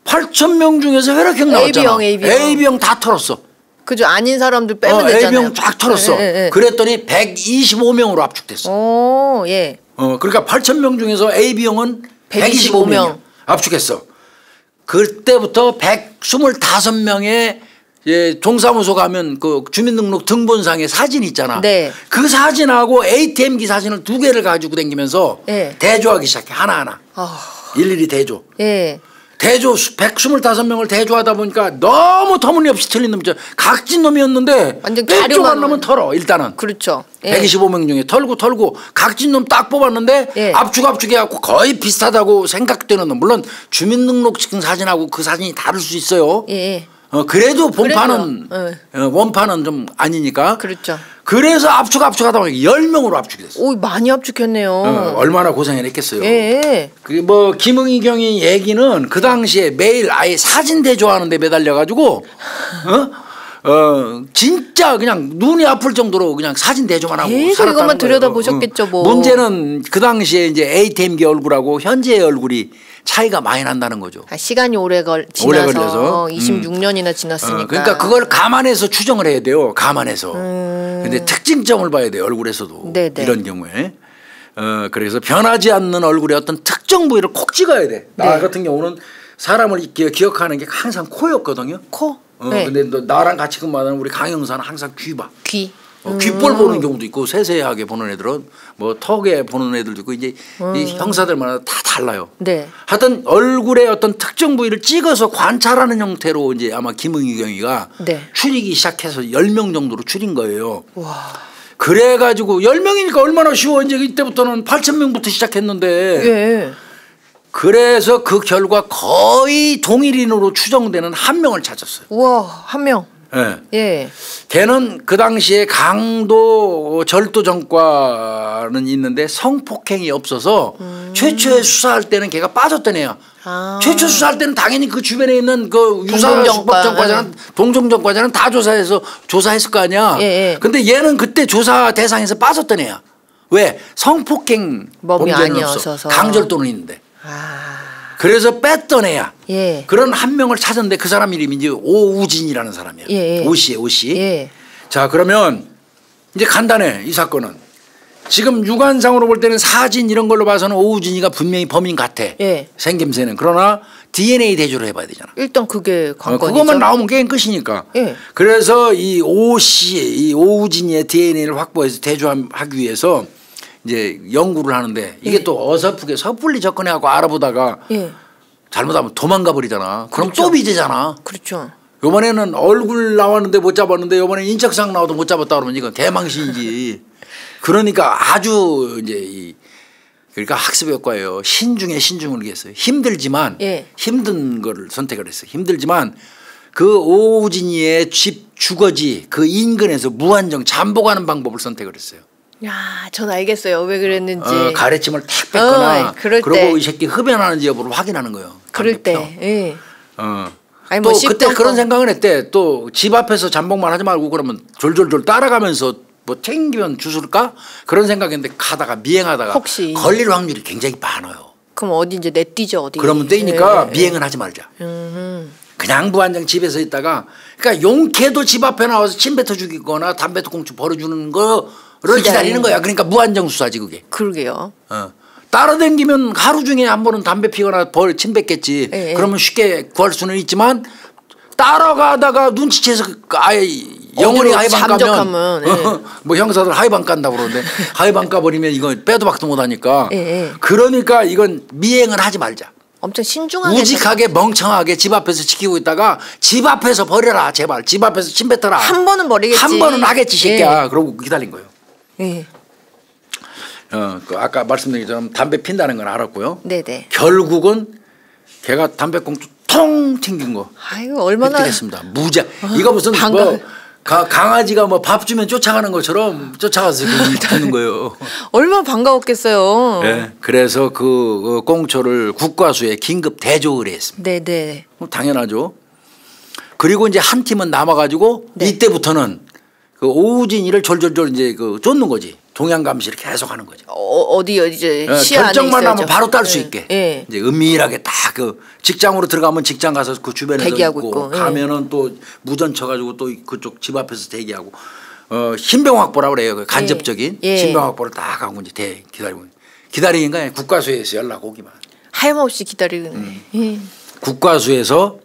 S1: 8,000명 중에서 혈액형 나왔잖아. AB형 다 털었어.
S2: 그죠. 아닌 사람들 빼면 되잖아요.
S1: AB형 쫙 털었어.
S2: 예.
S1: 그랬더니 125명으로 압축됐어.
S2: 오, 예.
S1: 그러니까 8,000명 중에서 AB형은 125명 압축했어. 그때부터 125명의 동사무소 가면 그 주민등록 등본상에 사진 있잖아.
S2: 네.
S1: 그 사진하고 ATM기 사진을 2개를 가지고 다니면서
S2: 예.
S1: 대조하기 시작해. 하나하나. 일일이 대조.
S2: 예.
S1: 대조 125명을 대조하다 보니까 너무 터무니없이 틀린 놈이죠. 각진 놈이었는데
S2: 완전
S1: 뺄쪽한 놈은 털어 일단은.
S2: 그렇죠. 예.
S1: 125명 중에 털고 각진 놈 딱 뽑았는데
S2: 예.
S1: 압축해갖고 거의 비슷하다고 생각되는 놈. 물론 주민등록증 사진하고 그 사진이 다를 수 있어요.
S2: 예.
S1: 그래도 본판은 원판은 좀 아니니까.
S2: 그렇죠.
S1: 그래서 압축하다 보니까 10명으로 압축이 됐어.
S2: 오, 많이 압축했네요.
S1: 얼마나 고생을 했겠어요.
S2: 예.
S1: 그 뭐 김응희 얘기는 그 당시에 매일 아예 사진 대조하는 데 매달려 가지고 진짜 그냥 눈이 아플 정도로 그냥 사진 대조만 하고 살았다는
S2: 이것만
S1: 거예요.
S2: 들여다보셨겠죠, 뭐. 문제는
S1: 그 당시에 이제 ATM기 얼굴하고 현재의 얼굴이 차이가 많이 난다는 거죠.
S2: 시간이 오래 걸려서 26년이나 지났으니까.
S1: 그러니까 그걸 감안해서 추정을 해야 돼요. 감안해서. 근데 특징점을 봐야 돼요. 얼굴에서도.
S2: 네네.
S1: 이런 경우에. 그래서 변하지 않는 얼굴의 어떤 특정 부위를 콕 찍어야 돼. 나
S2: 네.
S1: 같은 경우는 사람을 기억하는 게 항상 코였거든요.
S2: 코? 네.
S1: 근데 나랑 같이 근무하는 우리 강영사는 항상 귀 봐.
S2: 귀.
S1: 귓볼 보는 경우도 있고 세세하게 보는 애들은 뭐 턱에 보는 애들도 있고 이제 이 형사들마다 다 달라요.
S2: 네.
S1: 하여튼 얼굴의 어떤 특정 부위를 찍어서 관찰하는 형태로 이제 아마 김응희경이가
S2: 네.
S1: 추리기 시작해서 10명 정도로 추린 거예요.
S2: 와.
S1: 그래가지고 10명이니까 얼마나 쉬워. 이제 이때부터는 8,000명부터 시작했는데.
S2: 예.
S1: 그래서 그 결과 거의 동일인으로 추정되는 한 명을 찾았어요.
S2: 우와, 한 명.
S1: 예.
S2: 예.
S1: 걔는 그 당시에 강도 절도 전과는 있는데 성폭행이 없어서 최초에 수사할 때는 걔가 빠졌던 애야. 최초 수사할 때는 당연히 그 주변에 있는 그 유사수법 전과자는 동종 전과자는 다 조사했을 거 아니야.
S2: 예.
S1: 근데 얘는 그때 조사 대상에서 빠졌던 애야. 왜? 성폭행 범죄는 없어. 강절도는 있는데. 그래서 뺐던 애야.
S2: 예.
S1: 그런 한 명을 찾았는데 그 사람 이름이 이제 오우진이라는 사람이야.
S2: 예.
S1: 오씨.
S2: 예.
S1: 자, 그러면 이제 간단해. 이 사건은. 지금 육안상으로 볼 때는 사진 이런 걸로 봐서는 오우진이가 분명히 범인 같아.
S2: 예.
S1: 생김새는. 그러나 DNA 대조를 해봐야 되잖아.
S2: 일단 그게 관건이죠.
S1: 그것만 나오면 게임 끝이니까.
S2: 예.
S1: 그래서 이 이 오우진이의 DNA를 확보해서 대조하기 위해서 이제 연구를 하는데 이게 또 어설프게 섣불리 접근해갖고 알아보다가 잘못하면 도망가 버리잖아. 그럼
S2: 그렇죠.
S1: 또 비제잖아.
S2: 그렇죠.
S1: 요번에는 얼굴 나왔는데 못 잡았는데 요번에 인적사항 나와도 못 잡았다 그러면 이건 개망신이지. 그러니까 아주 이제 그러니까 학습 효과예요. 신중에 신중을 위해서 힘들지만 힘든 거를 선택을 했어요. 힘들지만 그 오우진이의 집 주거지 그 인근에서 무한정 잠복하는 방법을 선택을 했어요.
S2: 야, 전 알겠어요. 왜 그랬는지.
S1: 가래침을 탁 뺐거나 그러고 이 새끼 흡연하는지 여부를 확인하는 거예요.
S2: 그럴 때. 예.
S1: 아니 또 그때 그런 생각을 했대. 또 집 앞에서 잠복만 하지 말고 그러면 졸졸졸 따라가면서 뭐 챙기면 주술까? 그런 생각했는데 가다가 미행하다가
S2: 혹시
S1: 걸릴 확률이 굉장히 많아요.
S2: 그럼 어디 이제 내뛰죠 어디.
S1: 그러면 떼니까 미행은 하지 말자. 그냥 무한정 집에서 있다가 그러니까 용케도 집 앞에 나와서 침 뱉어 죽이거나 담배 꽁초 버려주는 거를 기다리는 거야. 그러니까 무한정 수사지 그게.
S2: 그러게요.
S1: 따라다니면 하루 중에 한 번은 담배 피거나 침 뱉겠지. 그러면 쉽게 구할 수는 있지만 따라가다가 눈치채서 아예 영원히 하이방 가면
S2: 잠적하면, 예.
S1: 뭐 형사들 하이방 간다고 그러는데 하이방 가버리면 이건 빼도 박도 못하니까
S2: 예.
S1: 그러니까 이건 미행을 하지 말자.
S2: 엄청 신중하게
S1: 우직하게 멍청하게 집 앞에서 지키고 있다가 집 앞에서 버려라 제발. 집 앞에서 침 뱉어라.
S2: 한 번은 버리겠지.
S1: 한 번은 하겠지 새끼야. 그러고 기다린 거예요.
S2: 예.
S1: 그 아까 말씀드린 것처럼 담배 핀다는 건 알았고요.
S2: 네네.
S1: 결국은 걔가 담배꽁초 통 튕긴 거.
S2: 아이고 얼마나
S1: 획득했습니다. 무자. 이거 무슨
S2: 반가워.
S1: 뭐 강아지가 뭐 밥 주면 쫓아가는 것처럼 쫓아가서 듣는 거예요.
S2: 얼마나 반가웠겠어요.
S1: 네, 그래서 그 꽁초를 국과수에 긴급 대조 의뢰했습니다.
S2: 네네.
S1: 당연하죠. 그리고 이제 한 팀은 남아가지고
S2: 네.
S1: 이때부터는 그 오우진이를 졸졸졸 이제 그 쫓는 거지. 동양 감시를 계속 하는 거죠.
S2: 어디 이제 시야 안에
S1: 결정만
S2: 있어야죠.
S1: 하면 바로 딸 수 있게.
S2: 예.
S1: 이제 은밀하게 딱 그 직장으로 들어가면 직장 가서 그 주변에서
S2: 대기하고
S1: 있고
S2: 있고, 예.
S1: 가면은 또 무전 쳐가지고 또 그쪽 집 앞에서 대기하고 신병 확보라 그래요. 그 간접적인
S2: 예.
S1: 신병 확보를 딱 하고 이제 기다리니까 국과수에서 연락 오기만.
S2: 하염없이 기다리는. 예.
S1: 국과수에서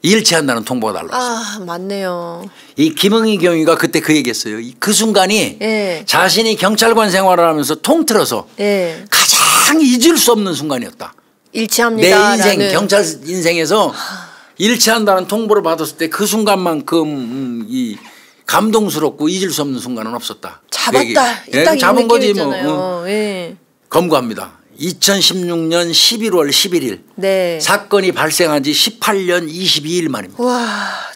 S1: 일치한다는 통보가 날라왔어요.
S2: 아 맞네요.
S1: 이 김응희 경위가 그때 그 얘기했어요. 그 순간이
S2: 예.
S1: 자신이 경찰관 생활을 하면서 통틀어서
S2: 예.
S1: 가장 잊을 수 없는 순간이었다. 내
S2: 일치합니다.
S1: 인생 경찰 인생에서 일치한다는 통보를 받았을 때 그 순간만큼 이 감동스럽고 잊을 수 없는 순간은 없었다.
S2: 잡았다.
S1: 예,
S2: 딱
S1: 잡은 거지 뭐.
S2: 뭐. 예.
S1: 검거합니다. 2016년 11월 11일
S2: 네.
S1: 사건이 발생한 지 18년 22일 만입니다.
S2: 와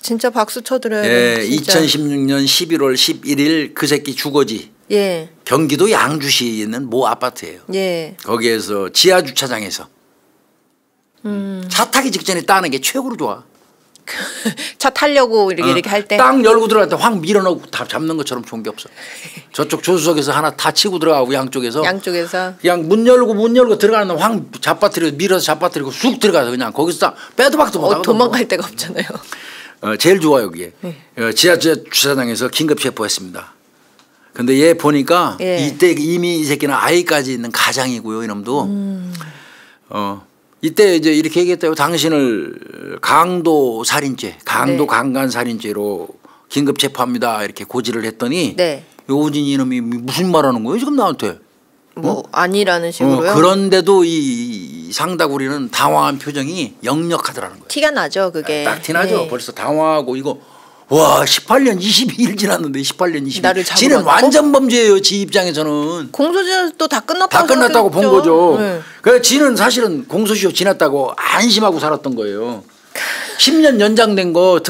S2: 진짜 박수 쳐드려요.
S1: 예,
S2: 진짜.
S1: 2016년 11월 11일 그 새끼 주거지.
S2: 예.
S1: 경기도 양주시에 있는 모 아파트예요.
S2: 예.
S1: 거기에서 지하 주차장에서 차 타기 직전에 따는 게 최고로 좋아.
S2: 차 타려고 이렇게 할 때.
S1: 딱 열고 들어갈 때 확 밀어넣고 다 잡는 것처럼 좋은 게 없어. 저쪽 조수석에서 하나 다 치고 들어가고 양쪽에서 그냥 문 열고 들어가는 확 잡아뜨리고 밀어서 잡아뜨리고 쑥 들어가서 그냥 거기서 다 빼도 박도 못하고
S2: 도망갈 데가 없잖아요.
S1: 제일 좋아요 그게. 지하 주차장에서 긴급 체포했습니다. 근데 얘 보니까
S2: 예.
S1: 이때 이미 이 새끼는 아이까지 있는 가장이고요 이놈도. 이때 이제 이렇게 얘기했대요. 당신을 강도 살인죄, 강도
S2: 네.
S1: 강간 살인죄로 긴급 체포합니다. 이렇게 고지를 했더니
S2: 네.
S1: 오진 이놈이 무슨 말하는 거예요 지금 나한테?
S2: 뭐 아니라는 식으로요.
S1: 그런데도 이 상다구리는 당황한 표정이 역력하더라는 거예요.
S2: 티가 나죠 그게.
S1: 딱 티나죠.
S2: 네.
S1: 벌써 당황하고 이거 와 18년 22일 지났는데 18년 22일.
S2: 나를 잡으러
S1: 지는
S2: 간다고?
S1: 완전 범죄예요. 지 입장에서는.
S2: 공소시효도 다 끝났다고
S1: 다 끝났다고 본
S2: 생각했죠.
S1: 거죠.
S2: 네.
S1: 그래서 지는 사실은 공소시효 지났다고 안심하고 살았던 거예요. 10년 연장된 거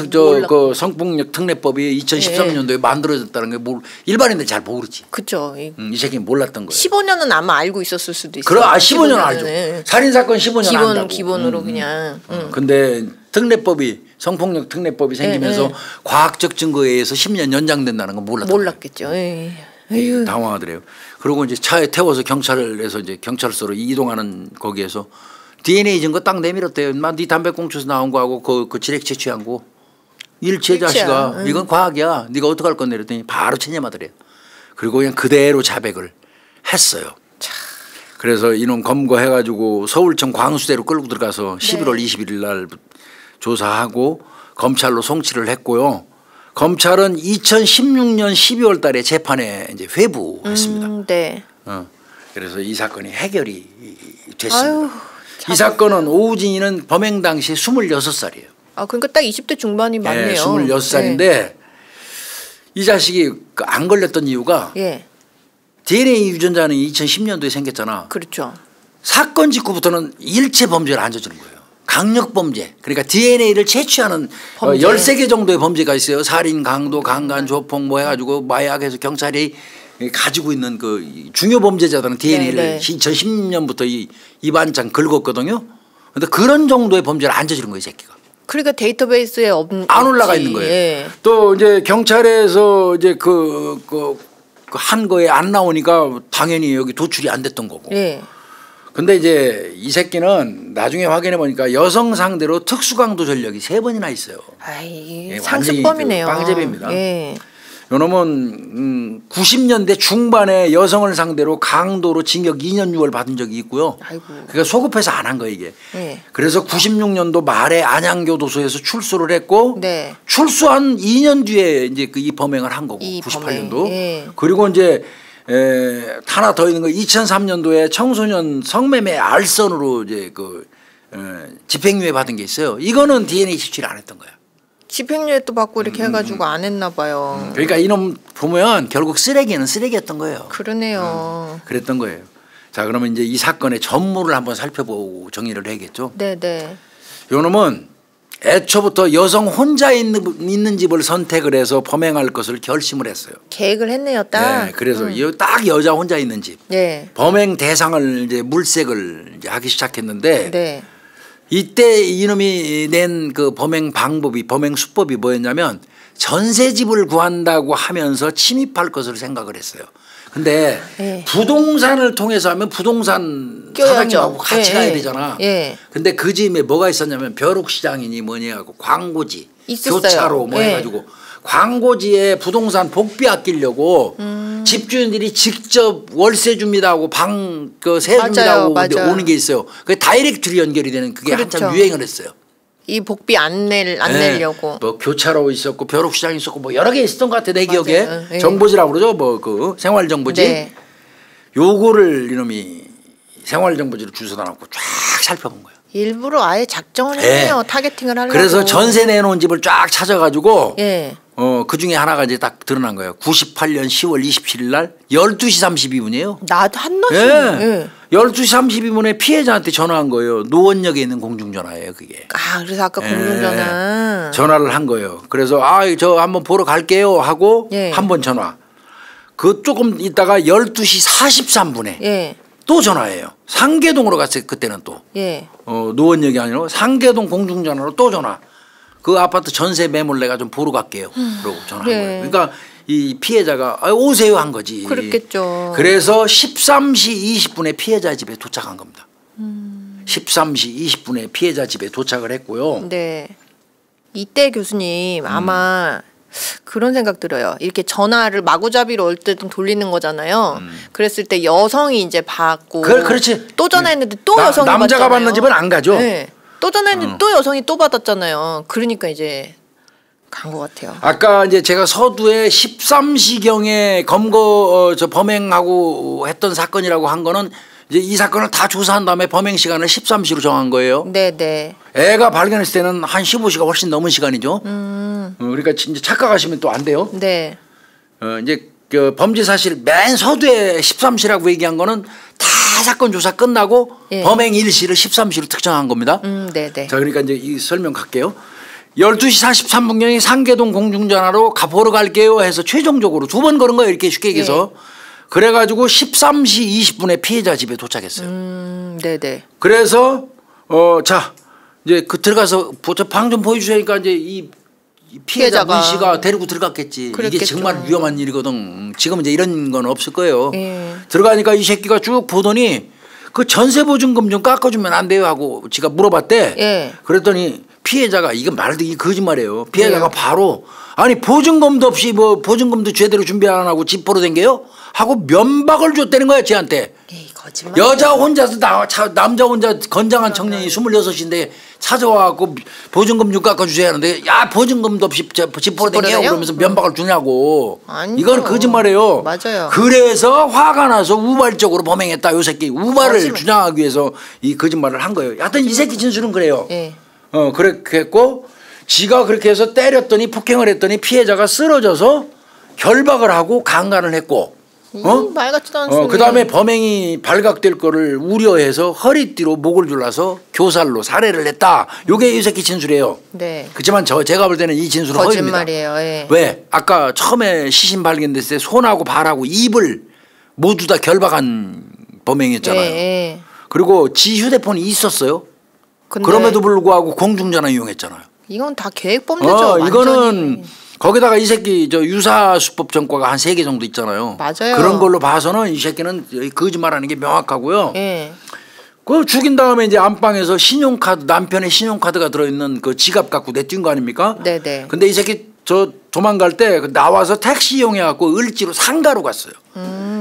S1: 그 성폭력 특례법이 2013년도에 만들어졌다는 게 일반인들 잘 모르지.
S2: 그렇죠.
S1: 이 새끼는 몰랐던 거예요.
S2: 15년은 아마 알고 있었을 수도 있어요.
S1: 그럼 15년 알죠.
S2: 네.
S1: 살인 사건 15년 안다고.
S2: 기본으로 그냥.
S1: 근데 특례법이 성폭력 특례법이 생기면서
S2: 네.
S1: 과학적 증거에 의해서 10년 연장된다는 건
S2: 몰랐겠죠. 예.
S1: 거예요. 당황하더래요. 그리고 이제 차에 태워서 경찰에서 이제 경찰서로 이동하는 거기에서 DNA 증거 딱 내밀었대요. 네 담배꽁초에서 나온 거하고 그 지렉 채취한 거 일치해 자식아. 이건 과학이야. 네가 어떡할 건데 이랬더니 바로 체념하더래요. 그리고 그냥 그대로 자백을 했어요. 그래서 이놈 검거해가지고 서울청 광수대로 끌고 들어가서 11월 21일 날 조사하고 검찰로 송치를 했고요. 검찰은 2016년 12월 달에 재판에 이제 회부했습니다.
S2: 네.
S1: 그래서 이 사건이 해결이 됐습니다.
S2: 아유,
S1: 이 사건은 오우진이는 범행 당시 26살이에요.
S2: 아 그러니까 딱 20대 중반이 맞네요.
S1: 네, 26살인데
S2: 네.
S1: 이 자식이 안 걸렸던 이유가
S2: 예.
S1: DNA 유전자는 2010년도에 생겼잖아.
S2: 그렇죠.
S1: 사건 직후부터는 일체 범죄를 안 저지른 거예요. 강력 범죄. 그러니까 DNA를 채취하는
S2: 범죄.
S1: 13개 정도의 범죄가 있어요. 살인, 강도, 강간, 조폭 뭐 해가지고 마약해서 경찰이 가지고 있는 그 중요 범죄자들은 DNA를
S2: 네, 네.
S1: 2010년부터 이 반장 긁었거든요. 그런데 그런 정도의 범죄를 안 저지른 거예요, 이 새끼가.
S2: 그러니까 데이터베이스에
S1: 안 올라가 있는 거예요.
S2: 예.
S1: 또 이제 경찰에서 이제 한 거에 안 나오니까 당연히 여기 도출이 안 됐던 거고.
S2: 예.
S1: 근데 이제 이 새끼는 나중에 확인해 보니까 여성 상대로 특수강도 전력이 3번이나 있어요.
S2: 아이
S1: 예,
S2: 상습범이네요.
S1: 완전히 그 빵제비입니다.
S2: 예.
S1: 요놈은 90년대 중반에 여성을 상대로 강도로 징역 2년 6월 받은 적이 있고요.
S2: 아이고.
S1: 그러니까 소급해서 안 한 거예요 이게.
S2: 네.
S1: 그래서 96년도 말에 안양교도소에서 출소를 했고
S2: 네.
S1: 출소한 2년 뒤에 이제 이 범행을 한 거고 98년도.
S2: 네.
S1: 그리고 이제 하나 더 있는 거 2003년도에 청소년 성매매 알선으로 이제 집행유예 받은 게 있어요. 이거는 DNA 채취를 안 했던 거야.
S2: 집행유예 또 받고 이렇게 해가지고 안 했나 봐요.
S1: 그러니까 이놈 보면 결국 쓰레기는 쓰레기였던 거예요.
S2: 그러네요.
S1: 그랬던 거예요. 자, 그러면 이제 이 사건의 전모를 한번 살펴보고 정리를 해야겠죠.
S2: 네네.
S1: 요놈은 애초부터 여성 혼자 있는 집을 선택을 해서 범행할 것을 결심을 했어요.
S2: 계획을 했네요, 딱.
S1: 네, 그래서 딱 여자 혼자 있는 집.
S2: 네.
S1: 범행 대상을 이제 물색을 이제 하기 시작했는데
S2: 네.
S1: 이때 이놈이 낸 그 범행 방법이 범행 수법이 뭐였냐면 전세집을 구한다고 하면서 침입할 것을 생각을 했어요. 근데
S2: 네.
S1: 부동산을 통해서 하면 부동산
S2: 껴야죠.
S1: 사장님하고 같이
S2: 예,
S1: 가야
S2: 예.
S1: 되잖아.
S2: 예.
S1: 근데 그 집에 뭐가 있었냐면 벼룩시장이니 뭐니 하고 광고지
S2: 있었어요.
S1: 교차로 뭐
S2: 예.
S1: 해가지고 광고지에 부동산 복비 아끼려고 집주인들이 직접 월세 줍니다 하고 세 줍니다 하고
S2: 맞아요.
S1: 오는 게 있어요. 그게 다이렉트로 연결이 되는 그게
S2: 그렇죠.
S1: 한참 유행을 했어요.
S2: 이 복비 안 내려고.
S1: 뭐 교차로 있었고 벼룩시장 있었고 뭐 여러 개 있었던 것 같아 내
S2: 맞아요.
S1: 기억에.
S2: 예.
S1: 정보지라고 그러죠. 뭐 그 생활정보지.
S2: 네.
S1: 요거를 이놈이 생활정보지로 주워다 놓고 쫙 살펴본 거예요.
S2: 일부러 아예 작정을
S1: 네.
S2: 했네요. 타겟팅을 하려고.
S1: 그래서 전세 내놓은 집을 쫙 찾아가지고
S2: 예.
S1: 그 중에 하나가 이제 딱 드러난 거예요. 98년 10월 27일 날 12시 32분이에요.
S2: 나도 한낮에.
S1: 예. 12시 32분에 피해자한테 전화한 거예요. 노원역에 있는 공중전화예요, 그게.
S2: 아, 그래서 아까
S1: 예.
S2: 공중전화.
S1: 전화를 한 거예요. 그래서 저 한번 보러 갈게요 하고
S2: 예.
S1: 한 번 전화. 그 조금 있다가 12시 43분에
S2: 예.
S1: 또 전화해요. 상계동으로 갔어요. 그때는 또.
S2: 예.
S1: 노원역이 아니라 상계동 공중전화로 또 전화. 그 아파트 전세 매물 내가 좀 보러 갈게요. 그러고 전화한
S2: 네.
S1: 거예요. 그러니까 이 피해자가 오세요 한 거지.
S2: 그렇겠죠.
S1: 그래서 13시 20분에 피해자 집에 도착한 겁니다. 13시 20분에 피해자 집에 도착을 했고요.
S2: 네. 이때 교수님 아마 그런 생각 들어요. 이렇게 전화를 마구잡이로 어쨌든 돌리는 거잖아요. 그랬을 때 여성이 이제 받고
S1: 그렇지.
S2: 또 전화했는데 또 여성이
S1: 남자가
S2: 받잖아요.
S1: 받는 집은 안 가죠.
S2: 네. 또 전화했는데 또 여성이 또 받았잖아요. 그러니까 이제 간 것 같아요.
S1: 아까 이제 제가 서두에 13시경에 범행하고 했던 사건이라고 한 거는 이제 이 사건을 다 조사한 다음에 범행 시간을 13시로 정한 거예요.
S2: 네네.
S1: 애가 발견했을 때는 한 15시가 훨씬 넘은 시간이죠. 그러니까 이제 착각하시면 또 안 돼요.
S2: 네.
S1: 이제 그 범죄 사실 맨 서두에 13시라고 얘기한 거는 다 사건 조사 끝나고
S2: 예.
S1: 범행 일시를 13시로 특정한 겁니다.
S2: 네네.
S1: 자, 그러니까 이제 이 설명 갈게요. 12시 43분경에 상계동 공중전화로 보러 갈게요 해서 최종적으로 두 번 걸은 거예요. 이렇게 쉽게 얘기해서. 그래가지고 13시 20분에 피해자 집에 도착했어요.
S2: 네네.
S1: 그래서 자 이제 들어가서 방 좀 보여주시니까 이제 이 피해자 문 씨가 데리고 들어갔겠지.
S2: 그랬겠죠.
S1: 이게 정말 위험한 일이거든. 지금 이제 이런 건 없을 거예요.
S2: 예.
S1: 들어가니까 이 새끼가 쭉 보더니 그 전세보증금 좀 깎아주면 안 돼요 하고 지가 물어봤대.
S2: 예.
S1: 그랬더니 피해자가 이건 말도 이 거짓말이에요. 피해자가
S2: 왜요?
S1: 바로 아니 보증금도 없이 뭐 보증금도 제대로 준비 안 하고 집 보러 댕겨요? 하고 면박을 줬다는 거야 쟤한테.
S2: 에이, 거짓말.
S1: 여자 혼자서 남자 혼자 건장한 청년이 26인데 찾아와갖고 보증금 좀 깎아주세요 하는데 야 보증금도 없이 집 보러 댕겨 그러면서 면박을 주냐고.
S2: 아니요.
S1: 이건 거짓말이에요.
S2: 맞아요.
S1: 그래서 화가 나서 우발적으로 범행했다 요 새끼. 우발을
S2: 거짓말.
S1: 주장하기 위해서 이 거짓말을 한 거예요. 하여튼 이 새끼 진술은 그래요.
S2: 예.
S1: 그렇게 했고 지가 그렇게 해서 때렸더니 폭행을 했더니 피해자가 쓰러져서 결박을 하고 강간을 했고
S2: 말 같지도 않습니다.
S1: 그다음에 범행이 발각될 거를 우려해서 허리띠로 목을 졸라서 교살로 살해를 했다. 요게 이 새끼 진술이에요.
S2: 네.
S1: 그렇지만 제가 볼 때는 이 진술은 허위입니다.
S2: 거짓말이에요. 예.
S1: 왜? 아까 처음에 시신 발견됐을 때 손하고 발하고 입을 모두 다 결박한 범행이었잖아요.
S2: 예.
S1: 그리고 지 휴대폰이 있었어요.
S2: 근데
S1: 그럼에도 불구하고 공중전화 이용했잖아요.
S2: 이건 다 계획 범죄죠.
S1: 이거는
S2: 완전히.
S1: 거기다가 이 새끼 유사수법 전과가 한 3개 정도 있잖아요.
S2: 맞아요.
S1: 그런 걸로 봐서는 이 새끼는 거짓말하는 게 명확하고요.
S2: 예.
S1: 그 죽인 다음에 이제 안방에서 남편의 신용카드가 들어있는 그 지갑 갖고 내뛴 거 아닙니까?
S2: 네네.
S1: 근데 이 새끼 저 도망갈 때 나와서 택시 이용해갖고 을지로 상가로 갔어요.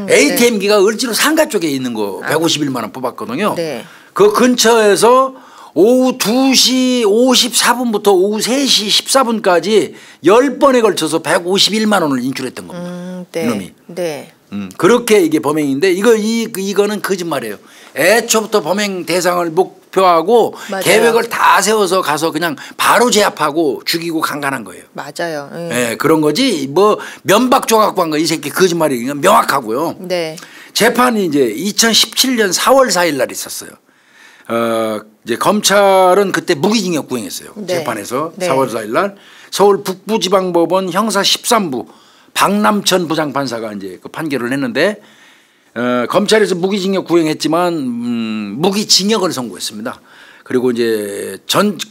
S1: ATM기가 을지로 상가 쪽에 있는 거 151만 원 뽑았거든요.
S2: 네.
S1: 그 근처에서 오후 2시 54분부터 오후 3시 14분까지 10번에 걸쳐서 151만 원을 인출했던 겁니다.
S2: 네.
S1: 이놈이.
S2: 네.
S1: 그렇게 이게 범행인데 이거는 거짓말이에요. 애초부터 범행 대상을 목표하고
S2: 맞아요.
S1: 계획을 다 세워서 가서 그냥 바로 제압하고 죽이고 강간한 거예요.
S2: 맞아요.
S1: 네, 그런 거지 뭐 면박 조각부 한 거 이 새끼 거짓말이 명확하고요.
S2: 네.
S1: 재판이 이제 2017년 4월 4일 날 있었어요. 이제 검찰은 그때 무기징역 구형했어요.
S2: 네.
S1: 재판에서
S2: 네.
S1: 4월 4일 날 서울 북부지방법원 형사 13부 박남천 부장판사가 이제 그 판결을 했는데 검찰에서 무기징역 구형했지만 무기징역을 선고했습니다. 그리고 이제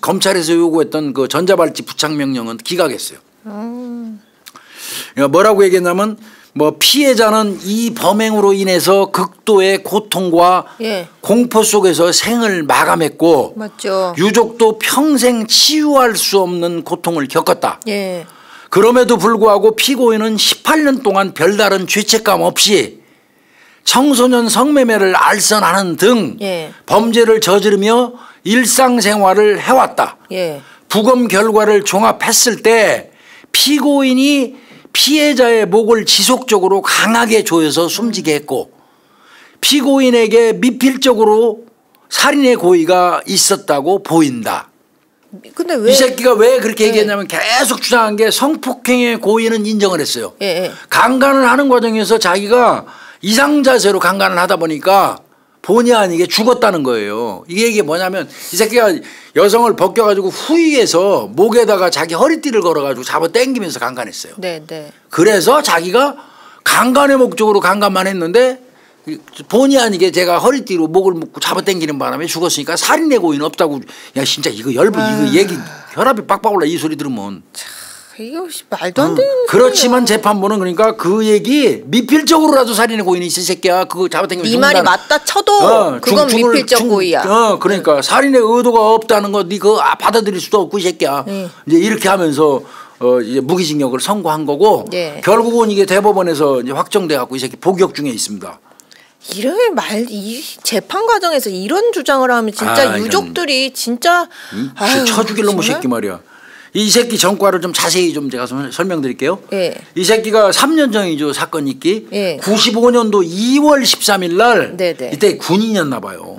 S1: 검찰에서 요구했던 그 전자발찌 부착 명령은 기각했어요. 그러니까 뭐라고 얘기했냐면 뭐 피해자는 이 범행으로 인해서 극도의 고통과
S2: 예.
S1: 공포 속에서 생을 마감했고
S2: 맞죠.
S1: 유족도 평생 치유할 수 없는 고통을 겪었다.
S2: 예.
S1: 그럼에도 불구하고 피고인은 18년 동안 별다른 죄책감 없이 청소년 성매매를 알선하는 등
S2: 예.
S1: 범죄를 저지르며 일상생활을 해왔다.
S2: 예.
S1: 부검 결과를 종합했을 때 피고인이 피해자의 목을 지속적으로 강하게 조여서 숨지게 했고 피고인에게 미필적으로 살인의 고의가 있었다고 보인다.
S2: 근데 왜?
S1: 이 새끼가 왜 그렇게 얘기했냐면 계속 주장한 게 성폭행의 고의는 인정을 했어요.
S2: 예, 예.
S1: 강간을 하는 과정에서 자기가 이상자세로 강간을 하다 보니까 본의 아니게 죽었다는 거예요. 이게 뭐냐면 이 새끼가 여성을 벗겨가지고 후위에서 목에다가 자기 허리띠를 걸어가지고 잡아 당기면서 강간했어요.
S2: 네, 네.
S1: 그래서 자기가 강간의 목적으로 강간만 했는데 본의 아니게 제가 허리띠로 목을 묶고 잡아당기는 바람에 죽었으니까 살인의 고의는 없다고. 야 진짜 이거 이거 얘기 혈압이 빡빡 올라 이 소리 들으면.
S2: 이거 말도 안 되는
S1: 그렇지만 재판부는 그러니까 그 얘기 미필적으로라도 살인의 고의는 있을 새끼야. 그거 잡아당기면
S2: 네 말이 맞다 쳐도 그건 미필적 고의야.
S1: 그러니까 살인의 의도가 없다는 거 네 그거 받아들일 수도 없고 이 새끼야. 이제 이렇게 하면서 이제 무기징역을 선고한 거고
S2: 네.
S1: 결국은 이게 대법원에서 이제 확정돼 갖고 이 새끼 복역 중에 있습니다.
S2: 이런 이 재판 과정에서 이런 주장을 하면 진짜 유족들이 진짜
S1: 쳐 죽일 놈의 새끼 말이야. 이 새끼 전과를 좀 자세히 좀 제가 설명드릴게요.
S2: 예.
S1: 이 새끼가 3년 전이죠 사건 있기.
S2: 예.
S1: 95년도 2월 13일 날
S2: 네네.
S1: 이때 군인이었나 봐요.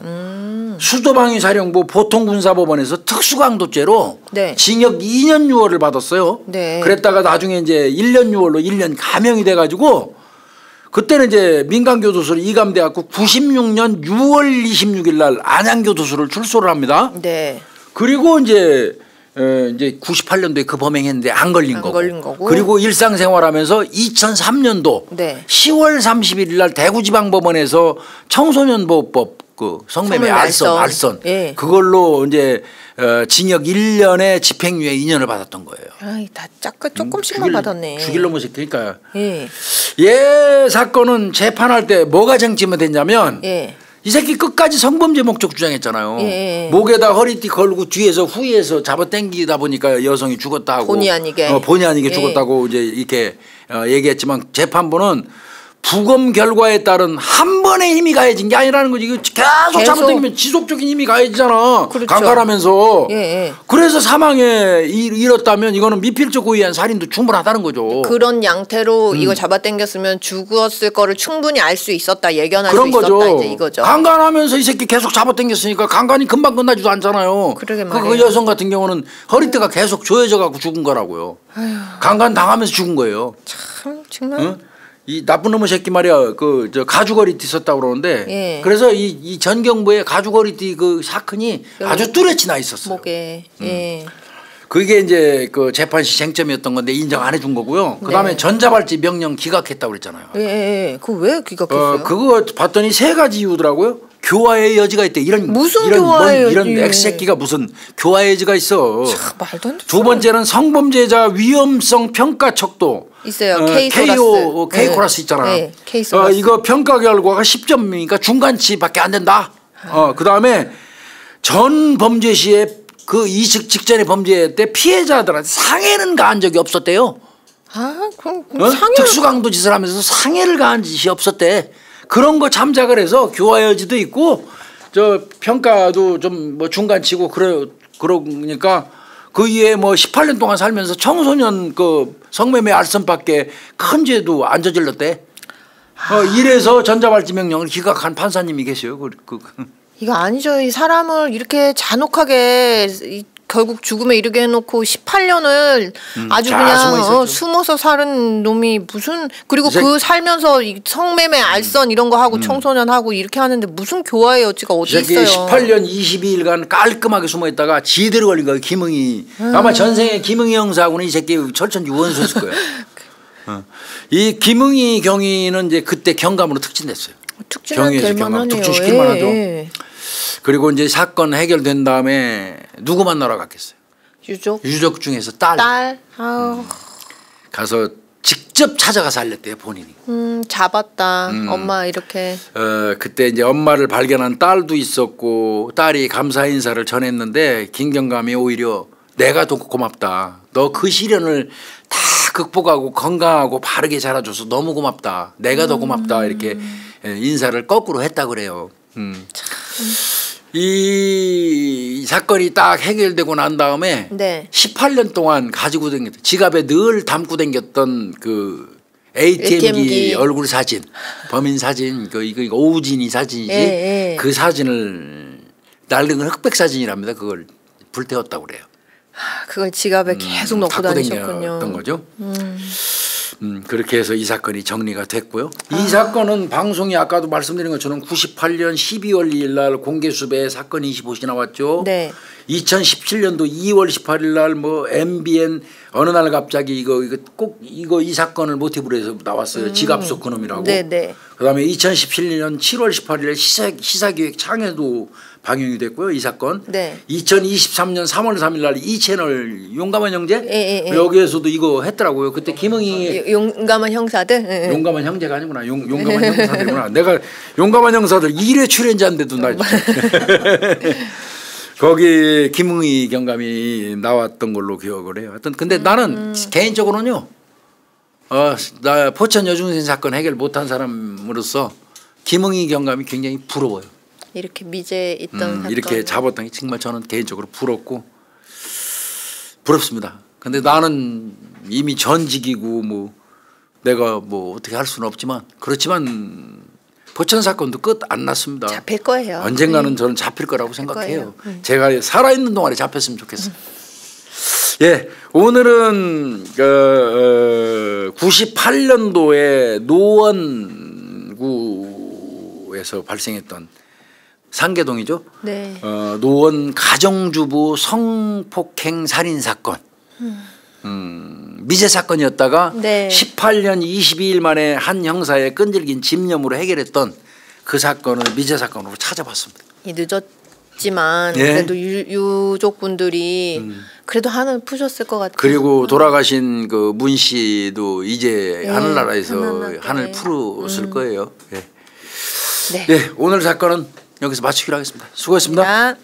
S1: 수도방위사령부 보통군사법원에서 특수강도죄로
S2: 네.
S1: 징역 2년 6월을 받았어요.
S2: 네.
S1: 그랬다가 나중에 이제 1년 6월로 1년 감형이 돼가지고 그때는 이제 민간교도소로 이감돼갖고 96년 6월 26일 날 안양교도소를 출소를 합니다.
S2: 네.
S1: 그리고 이제 98년도에 그 범행했는데 안 걸린 거고. 그리고 일상생활하면서 2003년도
S2: 네.
S1: 10월 31일 날 대구지방법원에서 청소년보호법 그 성매매 알선
S2: 예.
S1: 그걸로 이제 징역 1년에 집행유예 2년을 받았던 거예요.
S2: 아이 다 조금씩만 받았네.
S1: 죽일 놈의 새끼니까.
S2: 예.
S1: 얘 사건은 재판할 때 뭐가 쟁점이 됐냐면
S2: 예.
S1: 이 새끼 끝까지 성범죄 목적 주장했잖아요.
S2: 예.
S1: 목에다 허리띠 걸고 뒤에서 후위에서 잡아당기다 보니까 여성이 죽었다 하고
S2: 본의 아니게
S1: 예. 죽었다고 이제 이렇게 얘기했지만 재판부는 부검 결과에 따른 한 번의 힘이 가해진 게 아니라는 거지. 이거 계속 잡아당기면 지속적인 힘이 가해지잖아.
S2: 그렇죠.
S1: 강간하면서.
S2: 예.
S1: 그래서 사망에 이렇다면 이거는 미필적 고의한 살인도 충분하다는 거죠.
S2: 그런 양태로 이거 잡아당겼으면 죽었을 거를 충분히 알 수 있었다. 예견할
S1: 그런
S2: 수 있었다.
S1: 거죠.
S2: 이제 이거죠.
S1: 강간하면서 이 새끼 계속 잡아당겼으니까 강간이 금방 끝나지도 않잖아요.
S2: 그러게 말이에요.
S1: 그 여성 같은 경우는 허리띠가 계속 조여져 갖고 죽은 거라고요. 강간 당하면서 죽은 거예요.
S2: 참 정말.
S1: 응? 이 나쁜 놈의 새끼 말이야. 그 저 가죽허리띠 썼다고 그러는데
S2: 예.
S1: 그래서 이 전경부의 가죽허리띠 그 사건이 아주 뚜렷이 나 있었어요.
S2: 목에. 예.
S1: 그게 이제 그 재판시 쟁점이었던 건데 인정 안 해준 거고요. 그다음에
S2: 네.
S1: 전자발찌 명령 기각했다고 그랬잖아요.
S2: 예. 그거 왜 기각했어요?
S1: 그거 봤더니 세 가지 이유더라고요. 교화의 여지가 있대.
S2: 무슨 교화의 여지?
S1: 이런 X새끼가 무슨 교화의 여지가 있어.
S2: 참, 말도 안 돼.
S1: 두 번째는 성범죄자 위험성 평가 척도.
S2: 있어요.
S1: K코라스 있잖아.
S2: 네. K소라스.
S1: 이거 평가 결과가 10점이니까 중간치밖에 안 된다. 그다음에 전 범죄 시에 그 이식 직전의 범죄 때 피해자들한테 상해는 가한 적이 없었대요.
S2: 아, 그럼
S1: 특수강도 짓을 하면서 상해를 가한 짓이 없었대. 그런 거 참작을 해서 교화 여지도 있고 저 평가도 좀 뭐 중간치고 그러니까 그 이후에 뭐 18년 동안 살면서 청소년 그 성매매 알선밖에 큰 죄도 안 저질렀대. 이래서 전자발찌 명령을 기각한 판사님이 계세요.
S2: 이거 아니죠. 이 사람을 이렇게 잔혹하게 결국 죽음에 이르게 해놓고 18년을 아주 그냥 숨어서 사는 놈이 무슨 그리고 그 살면서 이 성매매 알선 이런 거 하고 청소년하고 이렇게 하는데 무슨 교화의 여지가 어디 있어요.
S1: 18년 22일간 깔끔하게 숨어있다가 지대로 걸린 거예요. 김응희. 아마 전생에 김응희 형사하고는 이 새끼 철천지 원수였을 거예요. 이 김응희 경위는 이제 그때 경감으로 특진됐어요.
S2: 특진할 만하네요.
S1: 특진시킬 만하죠. 그리고 이제 사건 해결된 다음에 누구 만나러 갔겠어요? 유족 중에서 딸. 가서 직접 찾아가서 알렸대요 본인이.
S2: 잡았다. 엄마 이렇게.
S1: 그때 이제 엄마를 발견한 딸도 있었고 딸이 감사 인사를 전했는데 김경감이 오히려 내가 더 고맙다. 너 그 시련을 다 극복하고 건강하고 바르게 자라줘서 너무 고맙다. 내가 더 고맙다. 이렇게 인사를 거꾸로 했다 그래요. 이 사건이 딱 해결되고 난 다음에 18년 동안 가지고 다녔던 지갑에 늘 담고 다녔던 그 ATM기 얼굴 사진, 범인 사진, 이거 오우진이 사진이지 그 사진을 낡은 흑백 사진이랍니다. 그걸 불태웠다고 그래요.
S2: 그걸 지갑에 계속 넣고 다니셨군요.
S1: 다녔던 거죠. 그렇게 해서 이 사건이 정리가 됐고요. 이 사건은 방송이 아까도 말씀드린 것처럼 98년 12월 2일 날 공개 수배에 사건 25시 나왔죠. 2017년도 2월 18일 날 뭐 MBN 어느 날 갑자기 이 사건을 모티브로 해서 나왔어요. 지갑 속 그놈이라고. 그다음에 2017년 7월 18일에 시사기획 창에도 방영이 됐고요. 이 사건. 2023년 3월 3일 날 이 채널 용감한 형제 여기에서도 이거 했더라고요. 그때 김응희
S2: 용감한 형사들.
S1: 용감한 형제가 아니구나. 용감한 형사들이구나. 내가 용감한 형사들 1회 출연자인데도 나 거기 김응희 경감이 나왔던 걸로 기억을 해요. 하여튼 근데 나는 개인적으로는요. 나 포천 여중생 사건 해결 못한 사람으로서 김응희 경감이 굉장히 부러워요.
S2: 이렇게 미제 있던 사건
S1: 이렇게 잡았던 게 정말 저는 개인적으로 부럽습니다. 근데 나는 이미 전직이고 뭐 내가 뭐 어떻게 할 수는 없지만 그렇지만 포천 사건도 끝 안 났습니다.
S2: 잡힐 거예요.
S1: 언젠가는 저는 잡힐 거라고 생각해요. 제가 살아있는 동안에 잡혔으면 좋겠어요. 예, 오늘은 98년도에 노원구에서 발생했던 상계동이죠. 노원 가정주부 성폭행 살인 사건. 미제 사건이었다가 18년 22일 만에 한 형사의 끈질긴 집념으로 해결했던 그 사건을 미제 사건으로 찾아봤습니다.
S2: 늦었지만 그래도 유족분들이 그래도 한을 푸셨을 것 같아요.
S1: 그리고 돌아가신 그 문 씨도 이제 하늘나라에서 한을 풀었을 거예요. 네, 오늘 사건은 여기서 마치기로 하겠습니다. 수고했습니다.